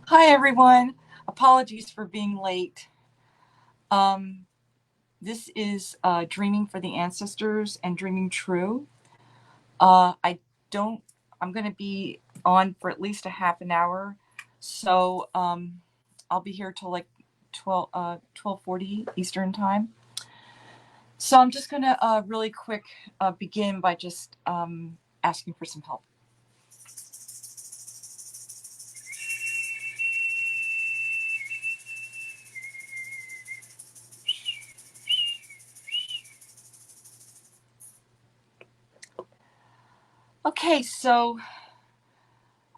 Hi, everyone. Apologies for being late. Um, this is Dreaming for the Ancestors and Dreaming True. I don't, I'm going to be on for at least a half an hour. So I'll be here till like 12:40 Eastern Time. So I'm just going to really quick begin by just asking for some help. Okay, so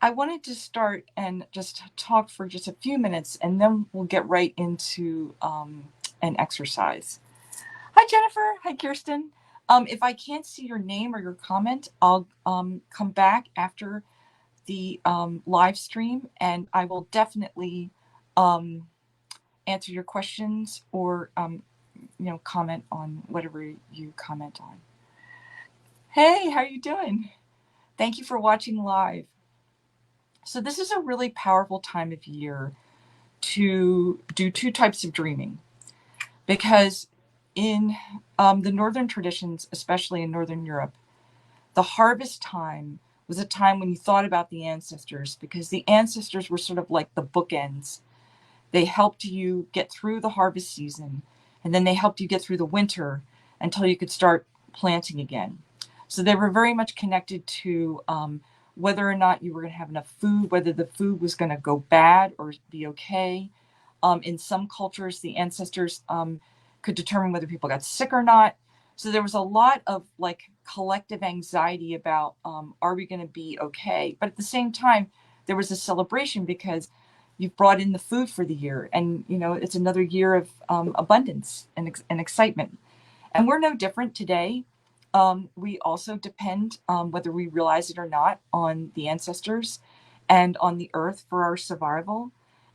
I wanted to start and just talk for just a few minutes, and then we'll get right into an exercise. Hi, Jennifer. Hi, Kirsten. If I can't see your name or your comment, I'll come back after the live stream, and I will definitely um, answer your questions or comment on whatever you comment on. Hey, how are you doing? Thank you for watching live. So this is a really powerful time of year to do two types of dreaming because in the northern traditions, especially in Northern Europe, the harvest time was a time when you thought about the ancestors because the ancestors were sort of like the bookends. They helped you get through the harvest season, and then they helped you get through the winter until you could start planting again. So they were very much connected to whether or not you were going to have enough food, whether the food was going to go bad or be okay. In some cultures, the ancestors could determine whether people got sick or not. So there was a lot of like collective anxiety about are we going to be okay? But at the same time, there was a celebration because you've brought in the food for the year, and it's another year of abundance and excitement. And we're no different today. We also depend, whether we realize it or not, on the ancestors and on the earth for our survival.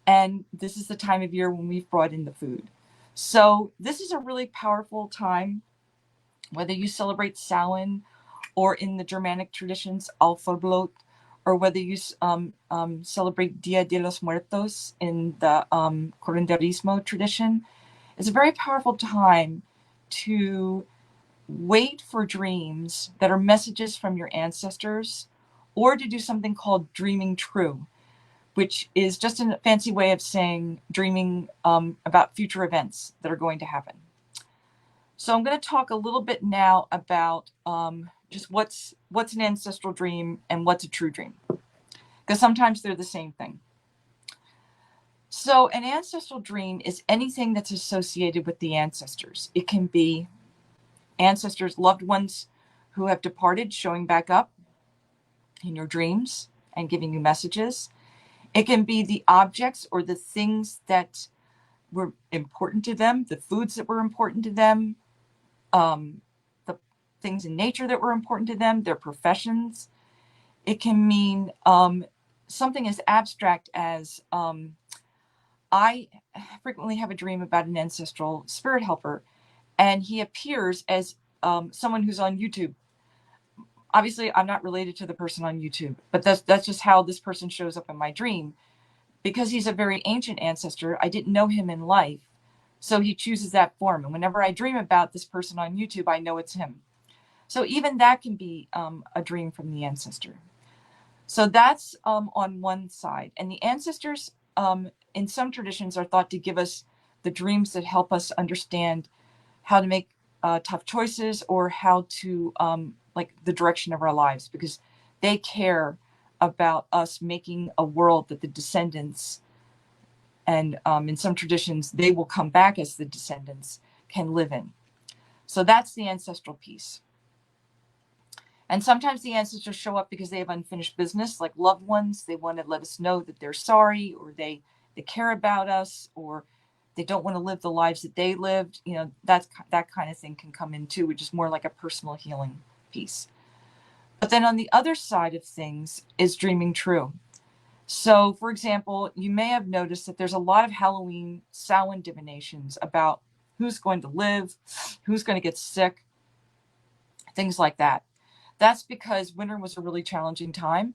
And this is the time of year when we've brought in the food. So this is a really powerful time, whether you celebrate Samhain or in the Germanic traditions, Alfablot, or whether you celebrate Dia de los Muertos in the Curanderismo tradition. It's a very powerful time to wait for dreams that are messages from your ancestors, or to do something called dreaming true, which is just a fancy way of saying dreaming about future events that are going to happen. So I'm going to talk a little bit now about just what's an ancestral dream and what's a true dream, because sometimes they're the same thing. So an ancestral dream is anything that's associated with the ancestors. It can be ancestors, loved ones who have departed, showing back up in your dreams and giving you messages. It can be the objects or the things that were important to them, the foods that were important to them, the things in nature that were important to them, their professions. It can mean something as abstract as I frequently have a dream about an ancestral spirit helper, and he appears as someone who's on YouTube. Obviously, I'm not related to the person on YouTube, but that's just how this person shows up in my dream. Because he's a very ancient ancestor, I didn't know him in life, so he chooses that form. And whenever I dream about this person on YouTube, I know it's him. So even that can be a dream from the ancestor. So that's on one side. And the ancestors, in some traditions, are thought to give us the dreams that help us understand how to make tough choices, or how to, like, the direction of our lives, because they care about us making a world that the descendants, and in some traditions, they will come back as the descendants, can live in. So that's the ancestral piece. And sometimes the ancestors show up because they have unfinished business, like loved ones. They want to let us know that they're sorry, or they care about us, or they don't want to live the lives that they lived. That kind of thing can come in too, which is more like a personal healing piece. But then on the other side of things is dreaming true. So, for example, you may have noticed that there's a lot of Halloween Samhain divinations about who's going to live, who's going to get sick, things like that. That's because winter was a really challenging time,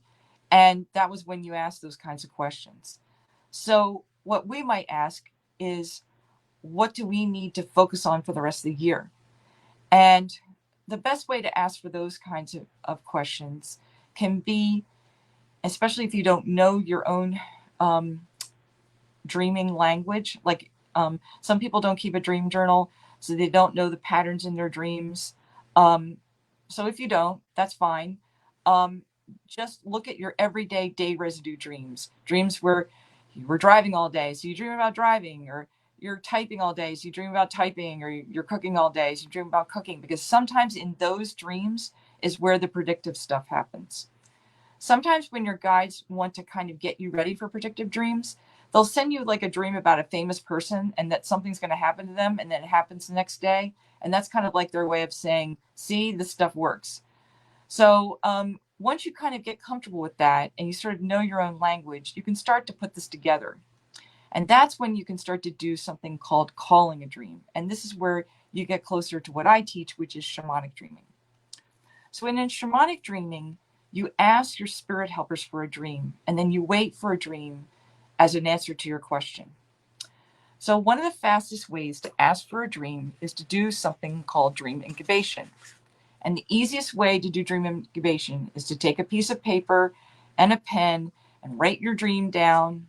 and that was when you asked those kinds of questions. So what we might ask is, what do we need to focus on for the rest of the year? And the best way to ask for those kinds of questions can be, especially if you don't know your own um, dreaming language. Like some people don't keep a dream journal, so they don't know the patterns in their dreams. Um, so if you don't, that's fine. Um, just look at your everyday day residue dreams, dreams where you were driving all day, so you dream about driving, or you're typing all day, so you dream about typing, or you're cooking all day, so you dream about cooking, because sometimes in those dreams is where the predictive stuff happens. Sometimes when your guides want to kind of get you ready for predictive dreams, they'll send you like a dream about a famous person and that something's going to happen to them, and then it happens the next day. And that's kind of like their way of saying, see, this stuff works. So once you kind of get comfortable with that and you sort of know your own language, you can start to put this together. And that's when you can start to do something called calling a dream. And this is where you get closer to what I teach, which is shamanic dreaming. So in shamanic dreaming, you ask your spirit helpers for a dream, and then you wait for a dream as an answer to your question. So one of the fastest ways to ask for a dream is to do something called dream incubation. And the easiest way to do dream incubation is to take a piece of paper and a pen and write your dream down.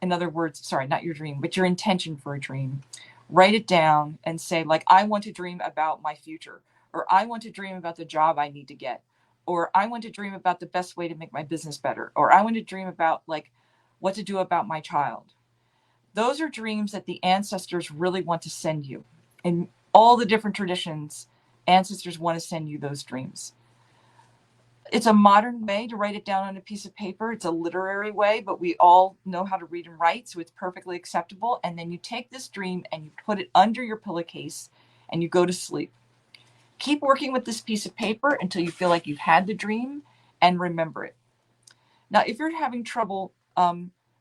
In other words, sorry, not your dream, but your intention for a dream. Write it down and say, like, I want to dream about my future, or I want to dream about the job I need to get, or I want to dream about the best way to make my business better, or I want to dream about like what to do about my child. Those are dreams that the ancestors really want to send you. In all the different traditions, ancestors want to send you those dreams. It's a modern way to write it down on a piece of paper. It's a literary way, but we all know how to read and write, so it's perfectly acceptable. And then you take this dream and you put it under your pillowcase and you go to sleep. Keep working with this piece of paper until you feel like you've had the dream and remember it. Now, if you're having trouble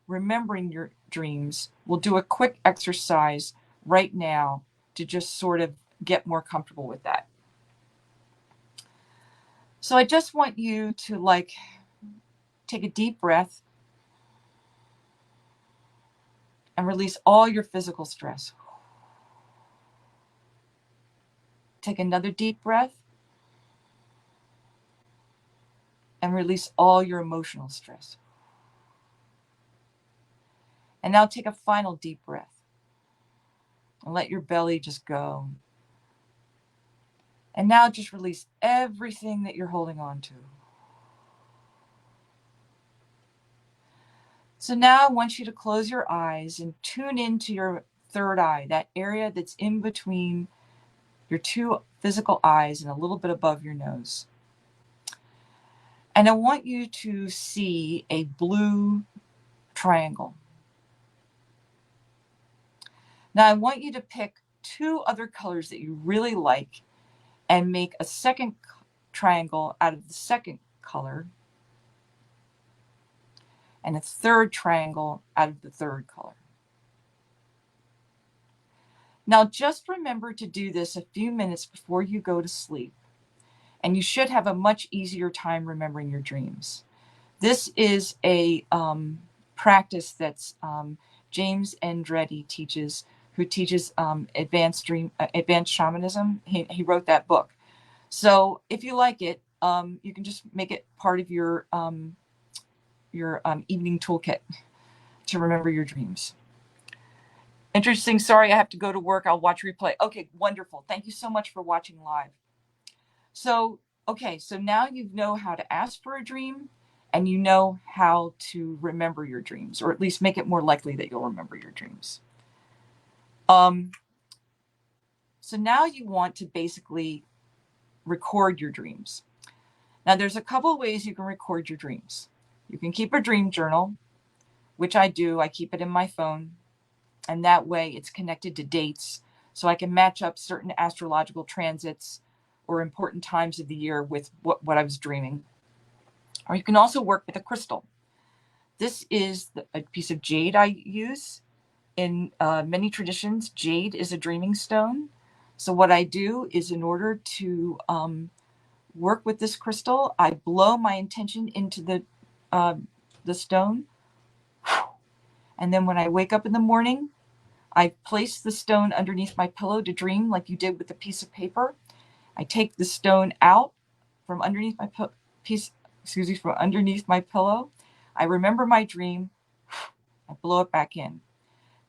remembering your dreams, we'll do a quick exercise right now to just sort of get more comfortable with that. So I just want you to like take a deep breath and release all your physical stress. Take another deep breath and release all your emotional stress. And now take a final deep breath and let your belly just go. And now just release everything that you're holding on to. So now I want you to close your eyes and tune into your third eye, that area that's in between your two physical eyes and a little bit above your nose. And I want you to see a blue triangle. Now I want you to pick two other colors that you really like and make a second triangle out of the second color and a third triangle out of the third color. Now just remember to do this a few minutes before you go to sleep, and you should have a much easier time remembering your dreams. This is a practice that's James Andretti teaches, who teaches advanced shamanism. He wrote that book. So if you like it, you can just make it part of your evening toolkit to remember your dreams. Interesting. Sorry, I have to go to work. I'll watch replay. Okay, wonderful. Thank you so much for watching live. So, okay, so now you know how to ask for a dream and you know how to remember your dreams, or at least make it more likely that you'll remember your dreams. So now you want to basically record your dreams. Now there's a couple of ways you can record your dreams. You can keep a dream journal, which I do. I keep it in my phone, and that way it's connected to dates, so I can match up certain astrological transits or important times of the year with what I was dreaming. Or you can also work with a crystal. This is a piece of jade I use. In many traditions, jade is a dreaming stone. So what I do is, in order to work with this crystal, I blow my intention into the stone, And then when I wake up in the morning, I place the stone underneath my pillow to dream like you did with a piece of paper. I take the stone out from underneath my from underneath my pillow. I remember my dream. I blow it back in.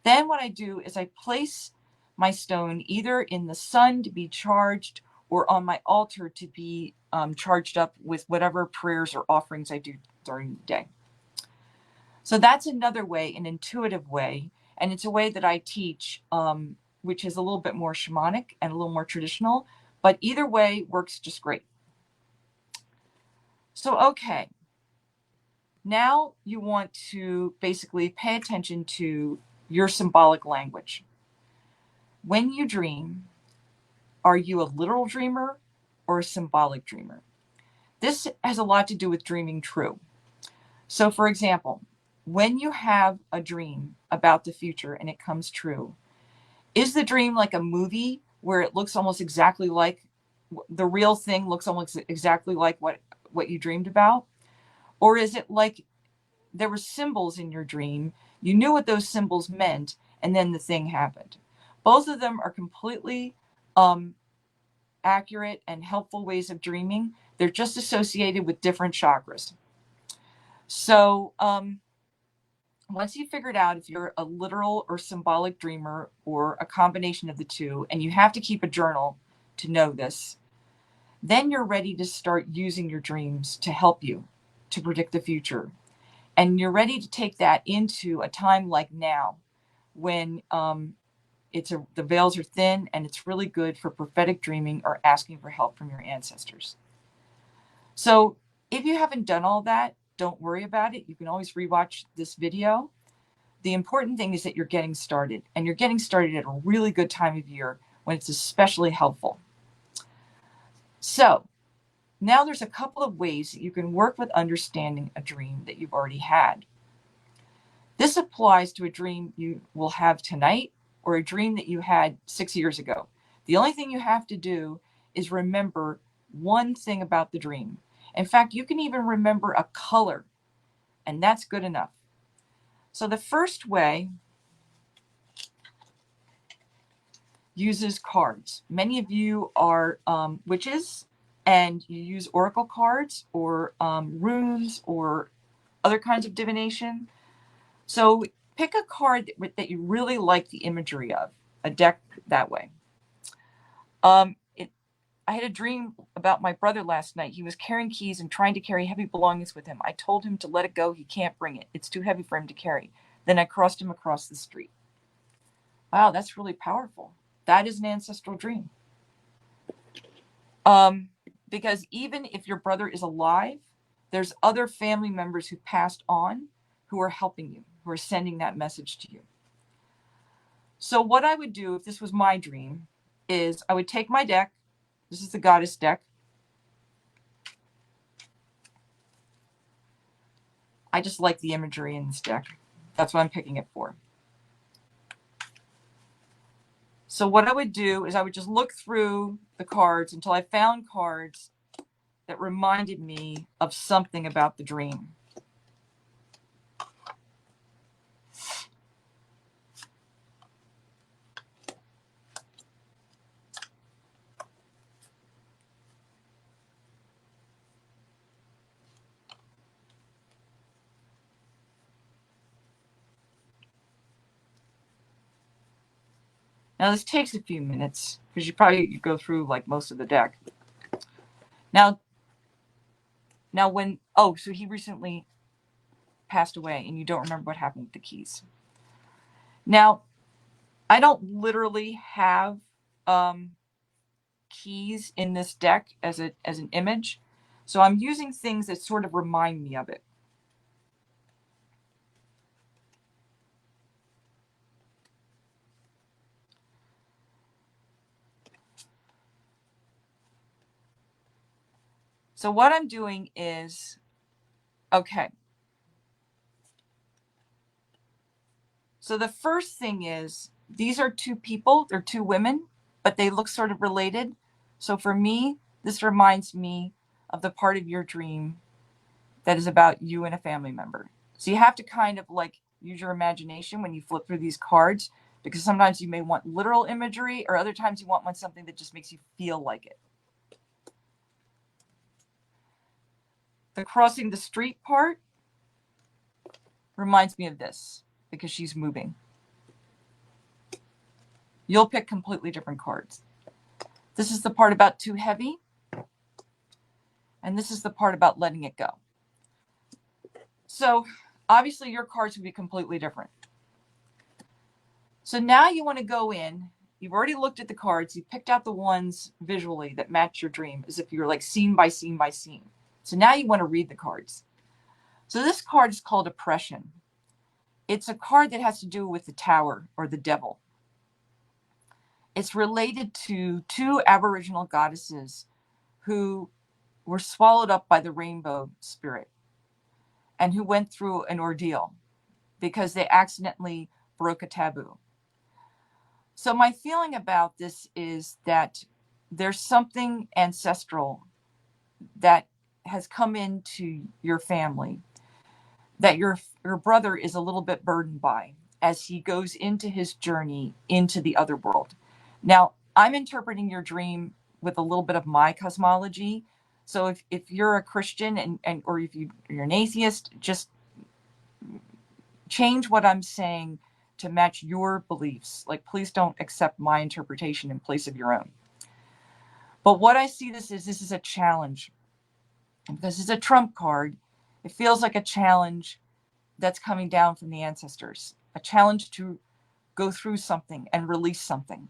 Then what I do is I place my stone either in the sun to be charged or on my altar to be charged up with whatever prayers or offerings I do during the day. So that's another way, an intuitive way, and it's a way that I teach, which is a little bit more shamanic and a little more traditional, but either way works just great. So, okay, now you want to basically pay attention to your symbolic language. When you dream, are you a literal dreamer or a symbolic dreamer? This has a lot to do with dreaming true. So, for example, when you have a dream about the future and it comes true, is the dream like a movie where it looks almost exactly like the real thing, looks almost exactly like what you dreamed about? Or is it like there were symbols in your dream, you knew what those symbols meant, and then the thing happened? Both of them are completely accurate and helpful ways of dreaming. They're just associated with different chakras. So once you figured out if you're a literal or symbolic dreamer or a combination of the two, and you have to keep a journal to know this, then you're ready to start using your dreams to help you to predict the future. And you're ready to take that into a time like now when the veils are thin and it's really good for prophetic dreaming or asking for help from your ancestors. So if you haven't done all that, don't worry about it. You can always rewatch this video. The important thing is that you're getting started, and you're getting started at a really good time of year when it's especially helpful. So now there's a couple of ways that you can work with understanding a dream that you've already had. This applies to a dream you will have tonight or a dream that you had 6 years ago. The only thing you have to do is remember one thing about the dream. In fact, you can even remember a color, and that's good enough. So the first way uses cards. Many of you are witches, and you use oracle cards or runes or other kinds of divination. So pick a card that you really like the imagery of, a deck that way. I had a dream about my brother last night. He was carrying keys and trying to carry heavy belongings with him. I told him to let it go. He can't bring it. It's too heavy for him to carry. Then I crossed him across the street. Wow, that's really powerful. That is an ancestral dream. Because even if your brother is alive, there's other family members who passed on who are helping you, who are sending that message to you. So what I would do if this was my dream is I would take my deck. This is the goddess deck. I just like the imagery in this deck. That's what I'm picking it for. So what I would do is I would just look through the cards until I found cards that reminded me of something about the dream. Now this takes a few minutes because you go through like most of the deck. Now so he recently passed away and you don't remember what happened with the keys. Now, I don't literally have keys in this deck as an image, so I'm using things that sort of remind me of it. So what I'm doing is, okay. So the first thing is, these are two people, they're two women, but they look sort of related. So for me, this reminds me of the part of your dream that is about you and a family member. So you have to kind of like use your imagination when you flip through these cards, because sometimes you may want literal imagery, or other times you want something that just makes you feel like it. The crossing the street part reminds me of this, because she's moving. You'll pick completely different cards. This is the part about too heavy, and this is the part about letting it go. So obviously your cards would be completely different. So now you want to go in, you've already looked at the cards, you picked out the ones visually that match your dream, as if you're like scene by scene by scene. So now you want to read the cards. So this card is called Oppression. It's a card that has to do with the Tower, or the devil. It's related to two Aboriginal goddesses who were swallowed up by the rainbow spirit and who went through an ordeal because they accidentally broke a taboo. So my feeling about this is that there's something ancestral that has come into your family that your brother is a little bit burdened by as he goes into his journey into the other world. Now, I'm interpreting your dream with a little bit of my cosmology. So if you're a Christian and or if you're an atheist, just change what I'm saying to match your beliefs. Like, please don't accept my interpretation in place of your own. But what I see this is a challenge. And because it's a trump card, it feels like a challenge that's coming down from the ancestors, a challenge to go through something and release something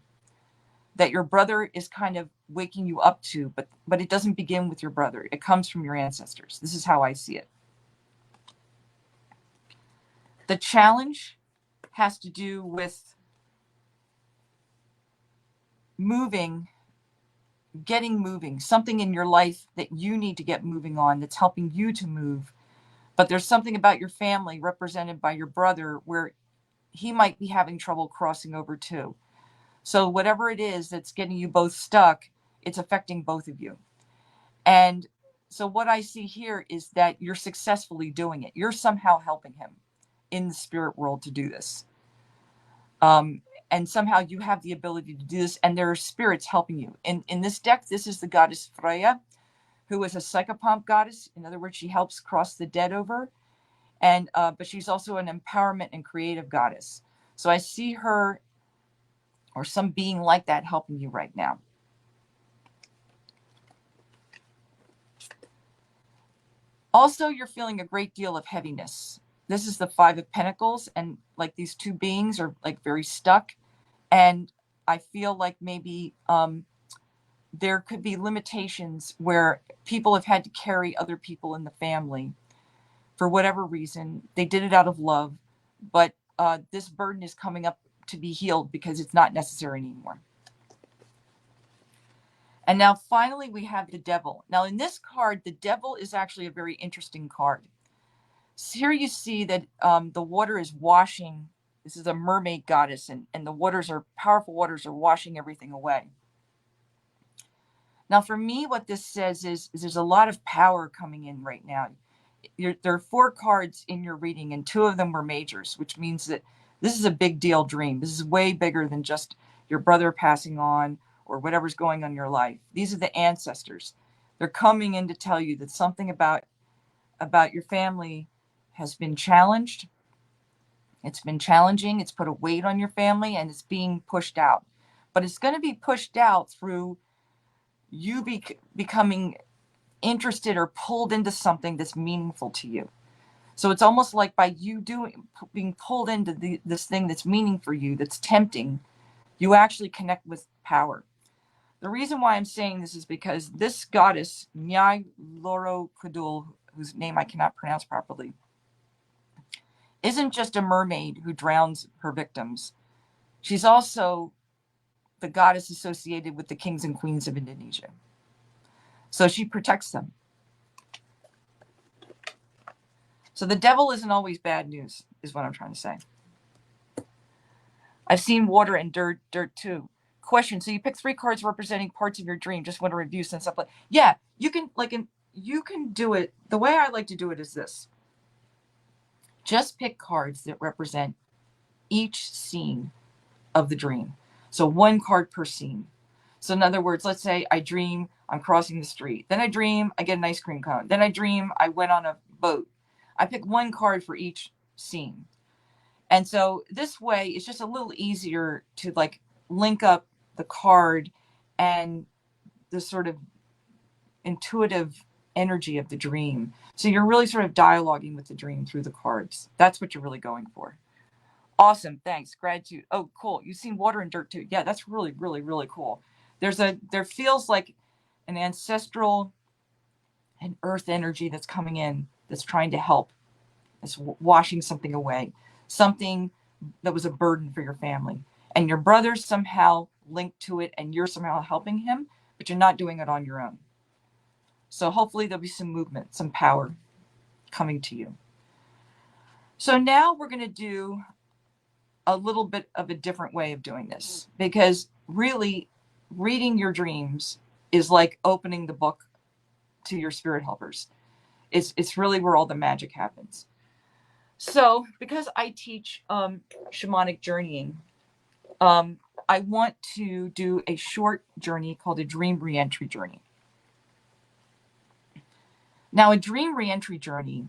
that your brother is kind of waking you up to, but it doesn't begin with your brother. It comes from your ancestors. This is how I see it. The challenge has to do with moving, getting moving, something in your life that you need to get moving on that's helping you to move. But there's something about your family represented by your brother where he might be having trouble crossing over too. So whatever it is that's getting you both stuck, it's affecting both of you. And so what I see here is that you're successfully doing it. You're somehow helping him in the spirit world to do this. And somehow you have the ability to do this, and there are spirits helping you. In this deck, this is the goddess Freya, who is a psychopomp goddess. In other words, she helps cross the dead over. And but she's also an empowerment and creative goddess. So I see her or some being like that helping you right now. Also, you're feeling a great deal of heaviness. This is the Five of Pentacles, and like these two beings are like very stuck. And I feel like maybe there could be limitations where people have had to carry other people in the family for whatever reason. They did it out of love, but this burden is coming up to be healed because it's not necessary anymore. And now finally we have the devil. Now in this card, the devil is actually a very interesting card. So here you see that the water is washing. This is a mermaid goddess, and the waters are powerful waters are washing everything away. Now for me, what this says is there's a lot of power coming in right now. There are 4 cards in your reading, and 2 of them were majors, which means that this is a big deal dream. This is way bigger than just your brother passing on or whatever's going on in your life. These are the ancestors. They're coming in to tell you that something about your family has been challenged. It's been challenging. It's put a weight on your family, and it's being pushed out. But it's going to be pushed out through you becoming interested or pulled into something that's meaningful to you. So it's almost like by you being pulled into this thing that's meaning for you, that's tempting, you actually connect with power. The reason why I'm saying this is because this goddess, Nyai Loro Kudul, whose name I cannot pronounce properly, isn't just a mermaid who drowns her victims. She's also the goddess associated with the kings and queens of Indonesia. So she protects them. So the devil isn't always bad news, is what I'm trying to say. I've seen water and dirt too. Question: so you pick 3 cards representing parts of your dream. Just want to review some stuff. Yeah, you can you can do it. The way I like to do it is this. Just pick cards that represent each scene of the dream. So one card per scene. So in other words, let's say I dream I'm crossing the street. Then I dream I get an ice cream cone. Then I dream I went on a boat. I pick one card for each scene. And so this way it's just a little easier to like link up the card and the sort of intuitive energy of the dream. So you're really sort of dialoguing with the dream through the cards. That's what you're really going for. Awesome. Thanks. Gratitude. Oh, cool. You've seen water and dirt too. Yeah, that's really, really, really cool. There feels like an ancestral and earth energy that's coming in that's trying to help. It's washing something away, something that was a burden for your family. And your brother's somehow linked to it and you're somehow helping him, but you're not doing it on your own. So hopefully there'll be some movement, some power coming to you. So now we're going to do a little bit of a different way of doing this, because really reading your dreams is like opening the book to your spirit helpers. It's really where all the magic happens. So because I teach shamanic journeying, I want to do a short journey called a dream reentry journey. Now, a dream reentry journey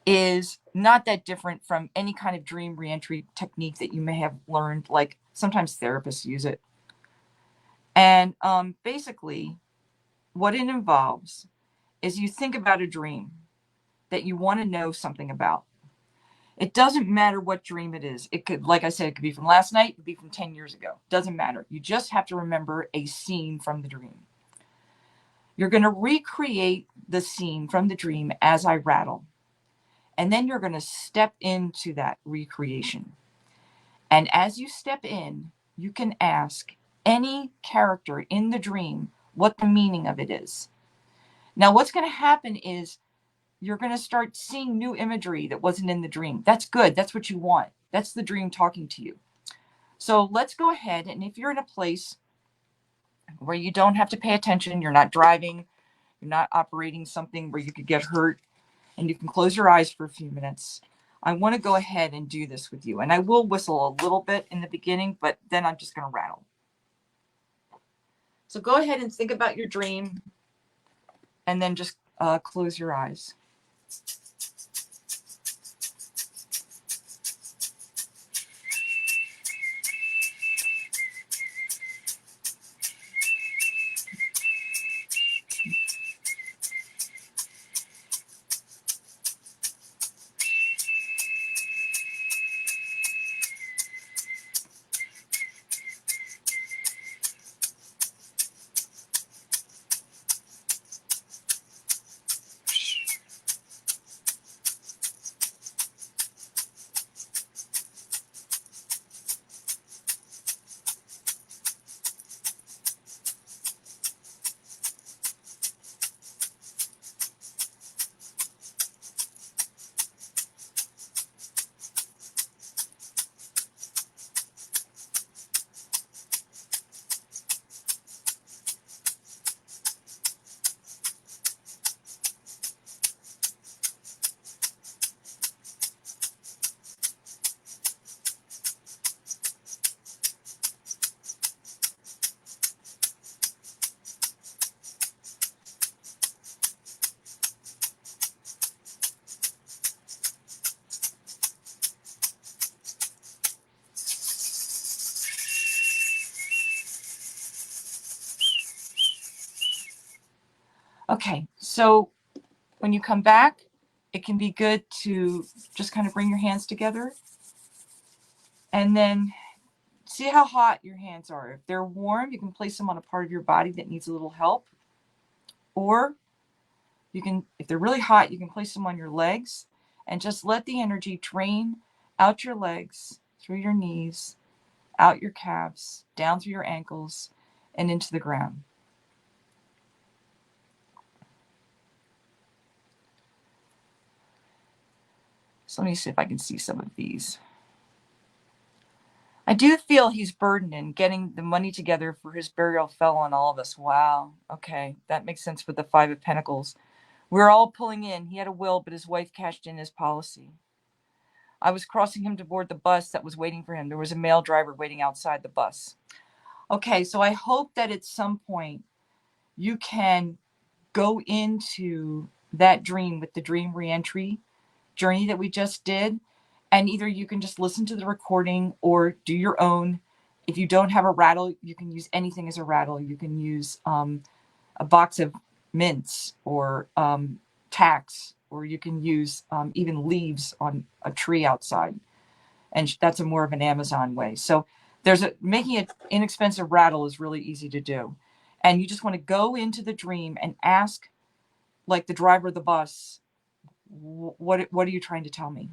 is not that different from any kind of dream reentry technique that you may have learned. Like sometimes therapists use it. And basically, what it involves is you think about a dream that you want to know something about. It doesn't matter what dream it is. It could, like I said, it could be from last night, it could be from 10 years ago. Doesn't matter. You just have to remember a scene from the dream. You're going to recreate the scene from the dream as I rattle. And then you're going to step into that recreation. And as you step in, you can ask any character in the dream what the meaning of it is. Now, what's going to happen is you're going to start seeing new imagery that wasn't in the dream. That's good. That's what you want. That's the dream talking to you. So let's go ahead. And if you're in a place where you don't have to pay attention, you're not driving, you're not operating something where you could get hurt, and you can close your eyes for a few minutes, I want to go ahead and do this with you. And I will whistle a little bit in the beginning, but then I'm just going to rattle. So go ahead and think about your dream and then just close your eyes. Okay, so when you come back, it can be good to just kind of bring your hands together and then see how hot your hands are. If they're warm, you can place them on a part of your body that needs a little help. Or you can, if they're really hot, you can place them on your legs and just let the energy drain out your legs, through your knees, out your calves, down through your ankles, and into the ground. So let me see if I can see some of these. I do feel he's burdened in getting the money together for his burial fell on all of us. Wow. Okay. That makes sense with the Five of Pentacles. We're all pulling in. He had a will, but his wife cashed in his policy. I was crossing him to board the bus that was waiting for him. There was a male driver waiting outside the bus. Okay, so I hope that at some point you can go into that dream with the dream reentry journey that we just did. And either you can just listen to the recording or do your own. If you don't have a rattle, you can use anything as a rattle. You can use a box of mints or tacks, or you can use even leaves on a tree outside. And that's a more of an Amazon way. So making an inexpensive rattle is really easy to do. And you just want to go into the dream and ask, like the driver of the bus, what are you trying to tell me?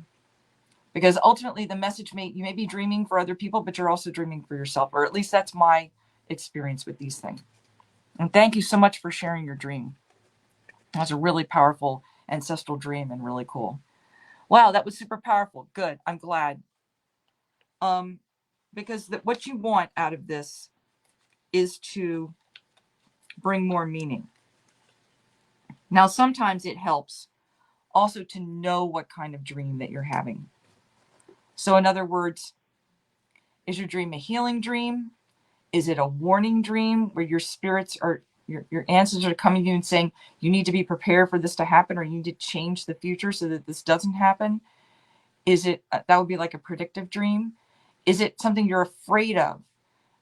Because ultimately the message you may be dreaming for other people, but you're also dreaming for yourself, or at least that's my experience with these things. And thank you so much for sharing your dream. That's a really powerful ancestral dream and really cool. Wow, that was super powerful. Good. I'm glad. Because what you want out of this is to bring more meaning. Now, sometimes it helps also to know what kind of dream that you're having. So in other words, is your dream a healing dream? Is it a warning dream where your spirits are, your ancestors are coming to you and saying, you need to be prepared for this to happen, or you need to change the future so that this doesn't happen? Is it, that would be like a predictive dream? Is it something you're afraid of?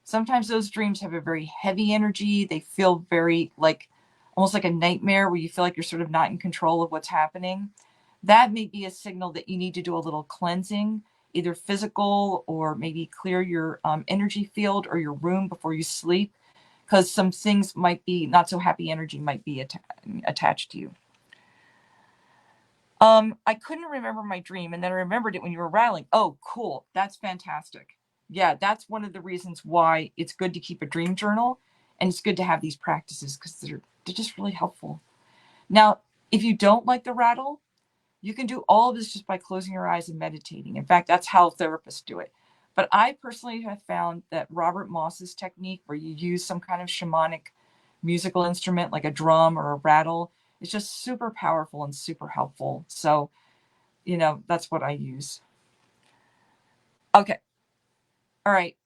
Sometimes those dreams have a very heavy energy. They feel very like, almost like a nightmare where you feel like you're sort of not in control of what's happening. That may be a signal that you need to do a little cleansing, either physical or maybe clear your energy field or your room before you sleep, because some things might be not so happy energy might be attached to you. I couldn't remember my dream, and then I remembered it when you were rattling. Oh, cool. That's fantastic. Yeah, that's one of the reasons why it's good to keep a dream journal, and it's good to have these practices because they're just really helpful. Now, if you don't like the rattle, you can do all of this just by closing your eyes and meditating. In fact, that's how therapists do it. But I personally have found that Robert Moss's technique, where you use some kind of shamanic musical instrument like a drum or a rattle, is just super powerful and super helpful. So, that's what I use. Okay. All right.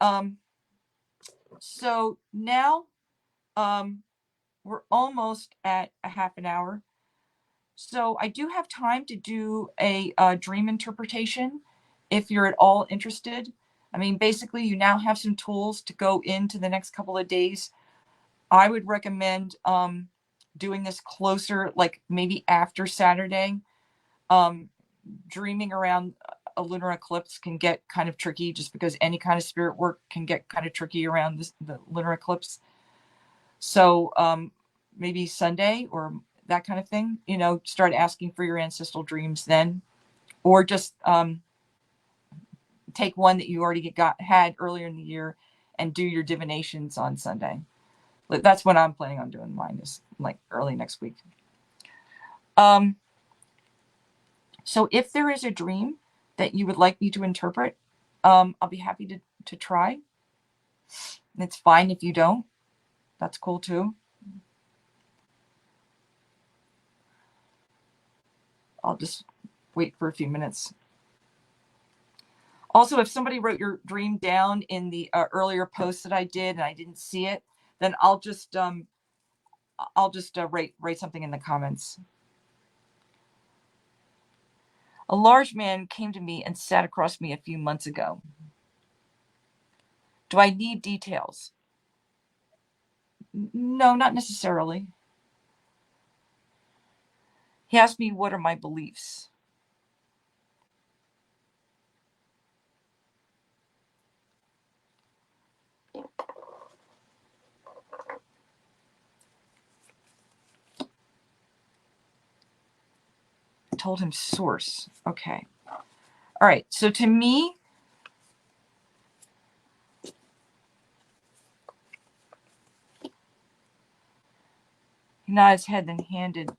So now we're almost at a half an hour. So I do have time to do a dream interpretation if you're at all interested. I mean, basically, you now have some tools to go into the next couple of days. I would recommend doing this closer, like maybe after Saturday. Dreaming around a lunar eclipse can get kind of tricky just because any kind of spirit work can get kind of tricky around the lunar eclipse. So maybe Sunday or that kind of thing, start asking for your ancestral dreams then, or just take one that you already had earlier in the year and do your divinations on Sunday. That's what I'm planning on doing. Mine is like early next week. So if there is a dream that you would like me to interpret, I'll be happy to try. It's fine if you don't. That's cool too. I'll just wait for a few minutes. Also, if somebody wrote your dream down in the earlier post that I did and I didn't see it, then I'll just write something in the comments. A large man came to me and sat across me a few months ago. Do I need details? No, not necessarily. He asked me, what are my beliefs? I told him source. Okay. All right. So to me, he nodded his head, then handed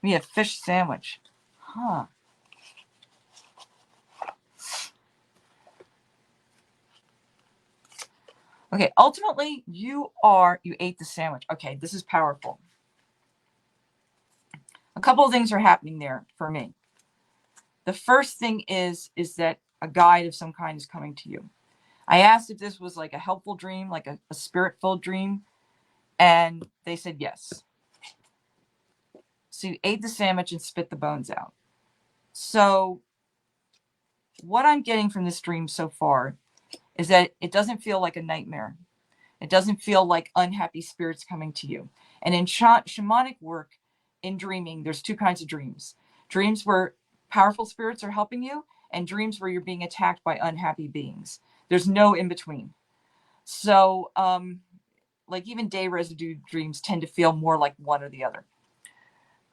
me a fish sandwich. Huh. Okay, ultimately, you ate the sandwich. Okay, this is powerful. A couple of things are happening there for me. The first thing is that a guide of some kind is coming to you. I asked if this was like a helpful dream, like a spirit-filled dream, and they said yes. So you ate the sandwich and spit the bones out. So what I'm getting from this dream so far is that it doesn't feel like a nightmare. It doesn't feel like unhappy spirits coming to you. And in shamanic work, in dreaming, there's two kinds of dreams. Dreams where powerful spirits are helping you, and dreams where you're being attacked by unhappy beings. There's no in between. So, like even day residue dreams tend to feel more like one or the other.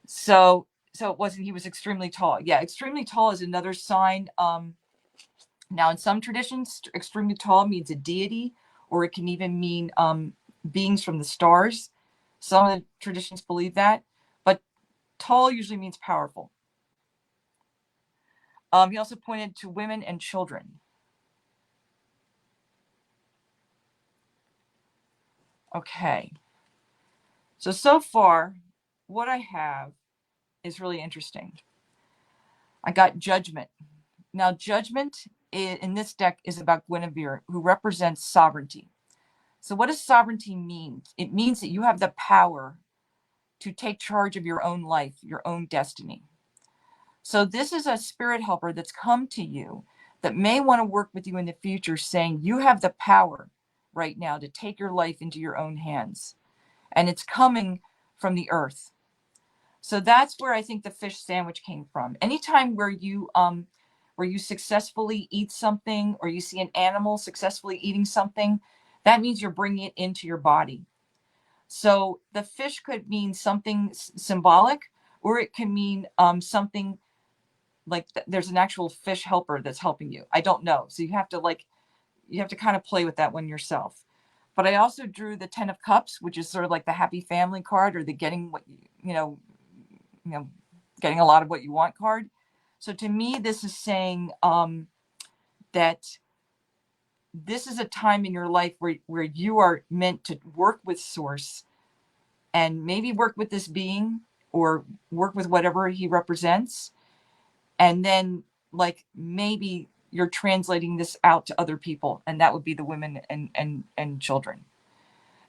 So it wasn't, he was extremely tall. Yeah, extremely tall is another sign. Now, in some traditions, extremely tall means a deity, or it can even mean beings from the stars. Some of the traditions believe that, but tall usually means powerful. He also pointed to women and children. Okay. So far, what I have is really interesting. I got judgment. Now, judgment in this deck is about Guinevere, who represents sovereignty. So what does sovereignty mean? It means that you have the power to take charge of your own life, your own destiny. So this is a spirit helper that's come to you that may want to work with you in the future, saying you have the power right now to take your life into your own hands. And it's coming from the earth. So that's where I think the fish sandwich came from. Anytime where you successfully eat something, or you see an animal successfully eating something, that means you're bringing it into your body. So the fish could mean something symbolic, or it can mean something like there's an actual fish helper that's helping you. I don't know. So you have to kind of play with that one yourself. But I also drew the 10 of Cups, which is sort of like the happy family card, or the getting what getting a lot of what you want card. So to me, this is saying that this is a time in your life where you are meant to work with source, and maybe work with this being, or work with whatever he represents. And then like maybe you're translating this out to other people, and that would be the women and children.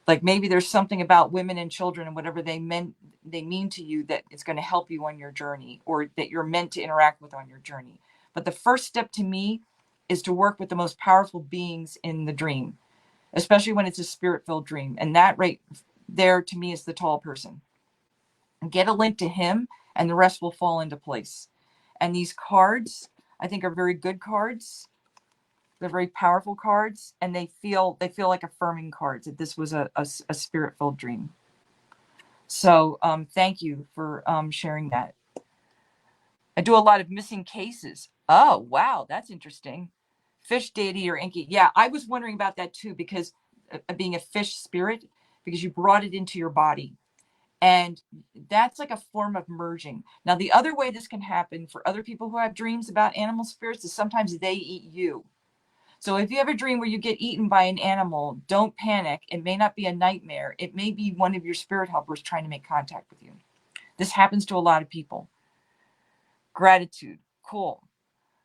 Like maybe there's something about women and children and whatever they mean to you that is going to help you on your journey, or that you're meant to interact with on your journey. But the first step to me is to work with the most powerful beings in the dream, especially when it's a spirit-filled dream. And that right there to me is the tall person. Get a link to him, and the rest will fall into place. And these cards, I think, are very good cards. They're very powerful cards, and they feel like affirming cards, that this was a spirit-filled dream. So thank you for sharing that. I do a lot of missing cases. Oh, wow, that's interesting. Fish deity or Enki. Yeah, I was wondering about that too, because being a fish spirit, because you brought it into your body. And that's like a form of merging. Now, the other way this can happen for other people who have dreams about animal spirits is sometimes they eat you. So if you have a dream where you get eaten by an animal, don't panic. It may not be a nightmare. It may be one of your spirit helpers trying to make contact with you. This happens to a lot of people. Gratitude. Cool.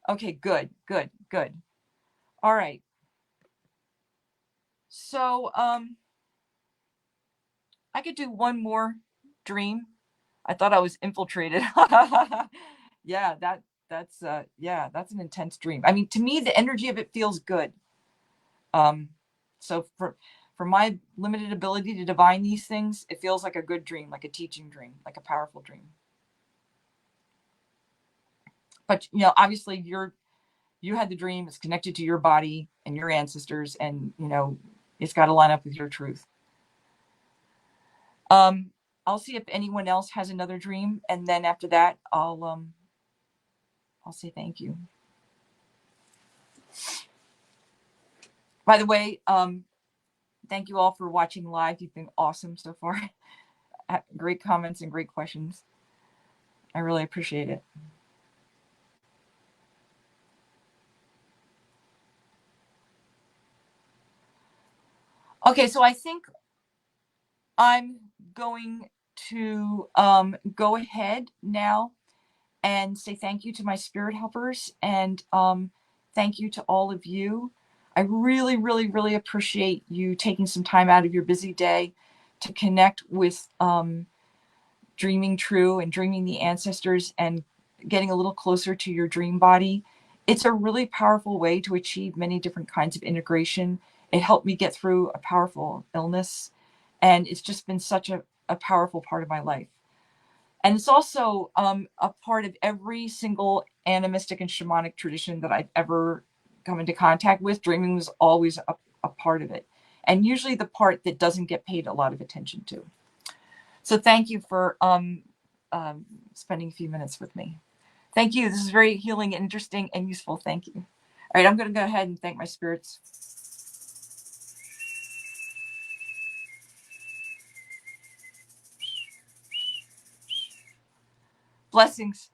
Okay, good. All right. So I could do one more dream. I thought I was infiltrated. Yeah, that's that's an intense dream. I mean, to me, the energy of it feels good. So for my limited ability to divine these things, it feels like a good dream, like a teaching dream, like a powerful dream. But obviously you had the dream, it's connected to your body and your ancestors, and it's got to line up with your truth. I'll see if anyone else has another dream, and then after that, I'll say thank you. By the way, thank you all for watching live. You've been awesome so far. Great comments and great questions. I really appreciate it. Okay, so I think I'm going to go ahead now and say thank you to my spirit helpers, and thank you to all of you. I really, really, really appreciate you taking some time out of your busy day to connect with dreaming true and dreaming the ancestors and getting a little closer to your dream body. It's a really powerful way to achieve many different kinds of integration. It helped me get through a powerful illness, and it's just been such a powerful part of my life. And it's also a part of every single animistic and shamanic tradition that I've ever come into contact with. Dreaming was always a part of it, and usually the part that doesn't get paid a lot of attention to. So thank you for spending a few minutes with me. Thank you. This is very healing, interesting, and useful. Thank you. All right, I'm going to go ahead and thank my spirits. Blessings.